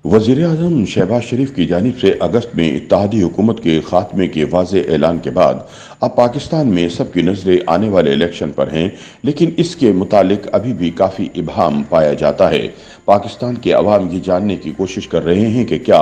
वज़ीर-ए-आज़म शहबाज शरीफ की जानिब से अगस्त में इत्तेहादी हुकूमत के खात्मे के वाज़ेह ऐलान के बाद अब पाकिस्तान में सबकी नज़रें आने वाले इलेक्शन पर हैं, लेकिन इसके मुतालिक अभी भी काफ़ी इबहम पाया जाता है। पाकिस्तान के अवाम ये जानने की कोशिश कर रहे हैं कि क्या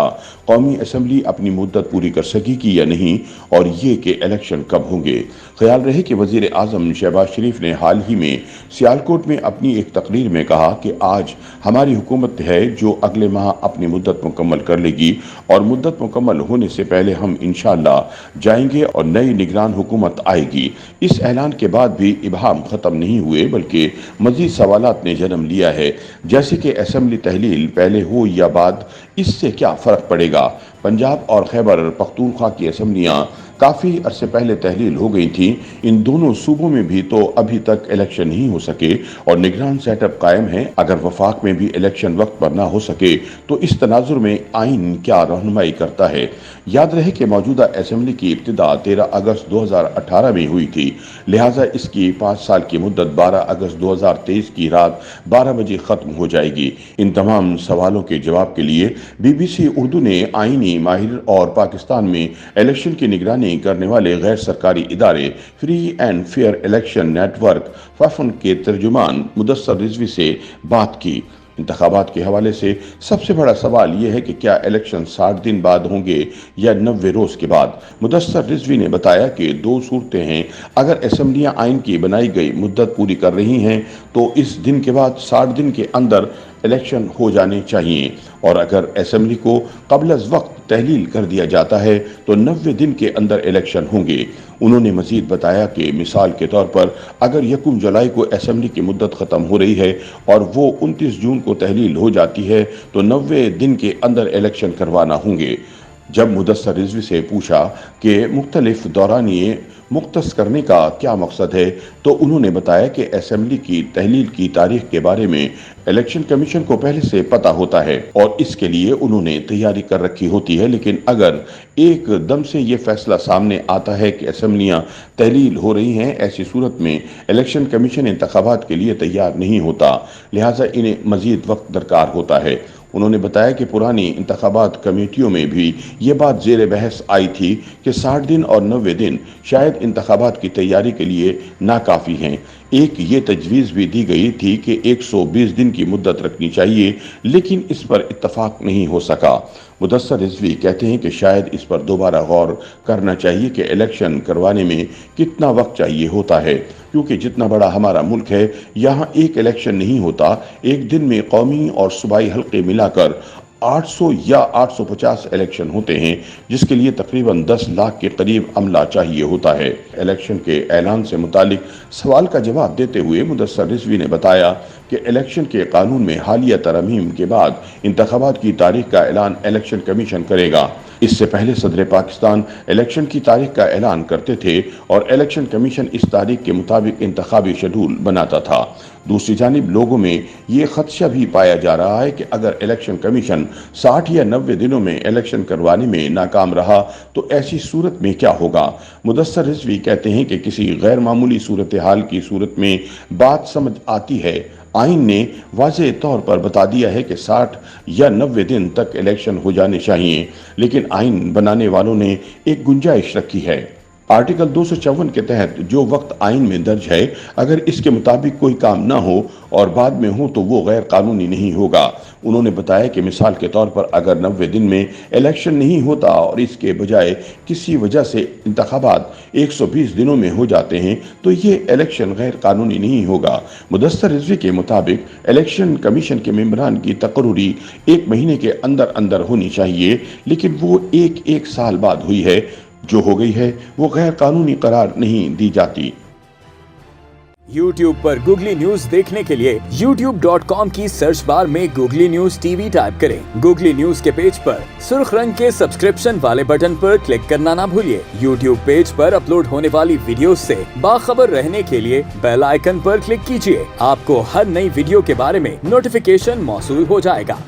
कौमी असम्बली अपनी मुद्दत पूरी कर सकेगी या नहीं, और ये कि इलेक्शन कब होंगे। ख्याल रहे कि वज़ीर-ए-आज़म शहबाज शरीफ ने हाल ही में सियालकोट में अपनी एक तकरीर में कहा कि आज हमारी हुकूमत है जो अगले माह अपनी मुद्दत मुकम्मल कर लेगी, और मुद्दत मुकम्मल होने से पहले हम इंशाअल्लाह जाएंगे और नई निगरान हुकूमत आएगी। इस ऐलान के बाद भी इबहम ख़त्म नहीं हुए, बल्कि मज़ीद सवालात ने जन्म लिया है, जैसे कि असम्बली तहलील पहले हो या बाद, इससे क्या फ़र्क पड़ेगा। पंजाब और खैबर पख्तूनख्वा की असम्बलियाँ काफ़ी अरसे पहले तहलील हो गई थी। इन दोनों सूबों में भी तो अभी तक इलेक्शन नहीं हो सके और निगरान सेटअप कायम है। अगर वफाक में भी इलेक्शन वक्त पर ना हो सके तो इस तनाजुर में आइन क्या रहनुमाई करता है। याद रहे कि मौजूदा असम्बली की इब्तिदा 13 अगस्त 2018 में हुई थी, लिहाजा इसकी 5 साल की मुद्दत 12 अगस्त 2023 की रात 12 बजे ख़त्म हो जाएगी। इन तमाम सवालों के जवाब के लिए BBC उर्दू ने आइनी माहिर और पाकिस्तान में इलेक्शन की निगरानी करने वाले गैर सरकारी इदारे free and fair election network FAFEN के तर्जुमान मुदस्सर रिजवी से बात की। इंतखाबात के हवाले से सबसे बड़ा सवाल यह है कि क्या इलेक्शन 60 दिन बाद होंगे या 90 रोज के बाद। मुदस्सर रिजवी ने बताया कि दो सूरतें हैं। अगर असम्बलियां आइन की बनाई गई मुद्दत पूरी कर रही हैं तो इस दिन के बाद 60 दिन के अंदर इलेक्शन हो जाने चाहिए, और अगर असम्बली को कबल अज़ वक्त तहलील कर दिया जाता है तो 90 दिन के अंदर इलेक्शन होंगे। उन्होंने मजीद बताया कि मिसाल के तौर पर अगर 1 जुलाई को असम्बली की मुद्दत ख़त्म हो रही है और वो 29 जून को तहलील हो जाती है तो 90 दिन के अंदर इलेक्शन करवाना होंगे। जब मुदस्सर रिजवी से पूछा कि मुख्तलिफ दौरानिए मुख्तस करने का क्या मकसद है, तो उन्होंने बताया कि असम्बली की तहलील की तारीख के बारे में इलेक्शन कमीशन को पहले से पता होता है और इसके लिए उन्होंने तैयारी कर रखी होती है। लेकिन अगर एक दम से ये फैसला सामने आता है कि असम्बलियां तहलील हो रही हैं, ऐसी सूरत में इलेक्शन कमीशन इंतखाबात के लिए तैयार नहीं होता, लिहाजा इन्हें मजीद वक्त दरकार होता है। उन्होंने बताया कि पुरानी इंतखाबात कमेटियों में भी ये बात ज़ेर बहस आई थी कि 60 दिन और 90 दिन शायद इंतखाबात की तैयारी के लिए नाकाफ़ी हैं। एक ये तजवीज़ भी दी गई थी कि 120 दिन की मुद्दत रखनी चाहिए, लेकिन इस पर इत्तफाक नहीं हो सका। मुदस्सर रिजवी कहते हैं कि शायद इस पर दोबारा गौर करना चाहिए कि इलेक्शन करवाने में कितना वक्त चाहिए होता है, क्योंकि जितना बड़ा हमारा मुल्क है यहाँ एक इलेक्शन नहीं होता। एक दिन में कौमी और सूबाई हल्के मिलाकर 800 या 850 इलेक्शन होते हैं, जिसके लिए तकरीबन 10 लाख के करीब अमला चाहिए होता है। इलेक्शन के ऐलान से मुतालिक सवाल का जवाब देते हुए मुदस्सर रिजवी ने बताया कि इलेक्शन के कानून में हालिया तरमीम के बाद इंतखाबात की तारीख का ऐलान इलेक्शन कमीशन करेगा। इससे पहले सदर पाकिस्तान इलेक्शन की तारीख का ऐलान करते थे और इलेक्शन कमीशन इस तारीख के मुताबिक इंतखाबी शेड्यूल बनाता था। दूसरी जानिब लोगों में ये खदशा भी पाया जा रहा है कि अगर इलेक्शन कमीशन 60 या 90 दिनों में इलेक्शन करवाने में नाकाम रहा तो ऐसी सूरत में क्या होगा। मुदस्सर रिजवी कहते हैं कि किसी गैर मामूली सूरत हाल की सूरत में बात समझ आती है। आइन ने वाज़ेह तौर पर बता दिया है कि 60 या 90 दिन तक इलेक्शन हो जाने चाहिए, लेकिन आइन बनाने वालों ने एक गुंजाइश रखी है। आर्टिकल 254 के तहत जो वक्त आइन में दर्ज है, अगर इसके मुताबिक कोई काम ना हो और बाद में हो तो वो गैर कानूनी नहीं होगा। उन्होंने बताया कि मिसाल के तौर पर अगर 90 दिन में इलेक्शन नहीं होता और इसके बजाय किसी वजह से इंतखाबात 120 दिनों में हो जाते हैं तो ये इलेक्शन गैर कानूनी नहीं होगा। मुदस्सर रिजवी के मुताबिक इलेक्शन कमीशन के मेंबरान की तकर्री 1 महीने के अंदर अंदर होनी चाहिए, लेकिन वो एक साल बाद हुई है। जो हो गई है वो गैर कानूनी करार नहीं दी जाती। YouTube पर गूगली न्यूज देखने के लिए youtube.com की सर्च बार में गूगली न्यूज TV टाइप करें। गूगली न्यूज के पेज पर सुर्ख रंग के सब्सक्रिप्शन वाले बटन पर क्लिक करना ना भूलिए। YouTube पेज पर अपलोड होने वाली वीडियो से बाखबर रहने के लिए बेल आइकन पर क्लिक कीजिए। आपको हर नई वीडियो के बारे में नोटिफिकेशन मौसूल हो जाएगा।